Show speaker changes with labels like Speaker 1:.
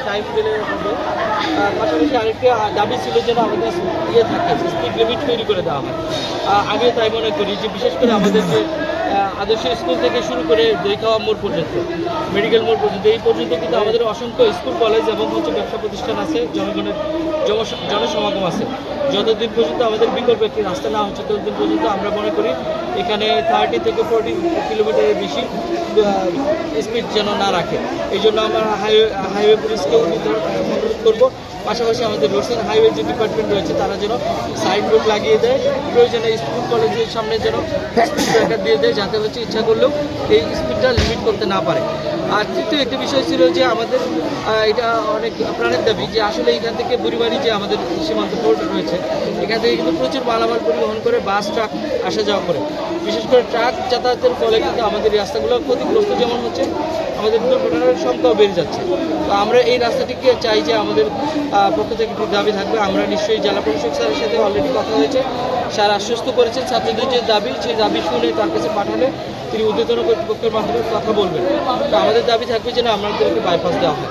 Speaker 1: Time দিলে হবে। পাশাপাশি আরেকটি দাবি ছিল যেন আমাদের থাকে, স্পিড লিমিট তৈরি করে দেওয়া হয়। আমিও তাই মনে করি যে বিশেষ করে আমাদের যে আদর্শ স্কুল থেকে শুরু করে দইখাওয়া মোড় পর্যন্ত, মেডিকেল মোড় পর্যন্ত, এই পর্যন্ত কিন্তু আমাদের অসংখ্য স্কুল কলেজ এবং ব্যবসা প্রতিষ্ঠান আছে, জনগণের জনসমাগম আছে। যতদিন পর্যন্ত আমাদের বিকল্প একটি রাস্তা না হচ্ছে ততদিন পর্যন্ত আমরা মনে করি এখানে 30 থেকে 40 কিলোমিটারের বেশি স্পিড যেন না রাখে। এই জন্য আমরা হাইওয়ে পুলিশকে অনুরোধ করবো। পাশাপাশি আমাদের রোডস অ্যান্ড হাইওয়ে যে ডিপার্টমেন্ট রয়েছে তারা যেন সাইড বোর্ড লাগিয়ে দেয়, প্রয়োজনে স্কুল কলেজের সামনে যেন স্পিড ব্রেকার দিয়ে দেয়, যাতে ইচ্ছা করলেও এই স্পিডটা লিমিট করতে না পারে। আর তৃতীয় একটি বিষয় ছিল যে আমাদের এটা অনেক প্রাণের দাবি যে আসলে এখান থেকে বুড়িবাড়ি যে আমাদের সীমান্ত পোর্ট রয়েছে, এখান থেকে কিন্তু প্রচুর মালামাল পরিবহন করে বাস ট্রাক আসা যাওয়া করে। বিশেষ করে ট্রাক যাতায়াতের ফলে কিন্তু আমাদের রাস্তাগুলো ক্ষতিগ্রস্ত যেমন হচ্ছে, আমাদের দুর্ঘটনার সংখ্যাও বেড়ে যাচ্ছে। তো আমরা এই রাস্তাটিকে চাই যে আমাদের পক্ষ থেকে একটি দাবি থাকবে। আমরা নিশ্চয়ই জেলা প্রশাসক স্যারের সাথে অলরেডি কথা হয়েছে, স্যার আশ্বস্ত করেছেন ছাত্রদের যে দাবি, সেই দাবি শুনে তার কাছে পাঠালে তিনি ঊর্ধ্বতন কর্তৃপক্ষের মাধ্যমে কথা বলবেন। তো আমাদের দাবি থাকবে যেন আমাদেরকে বাইপাস দেওয়া হয়।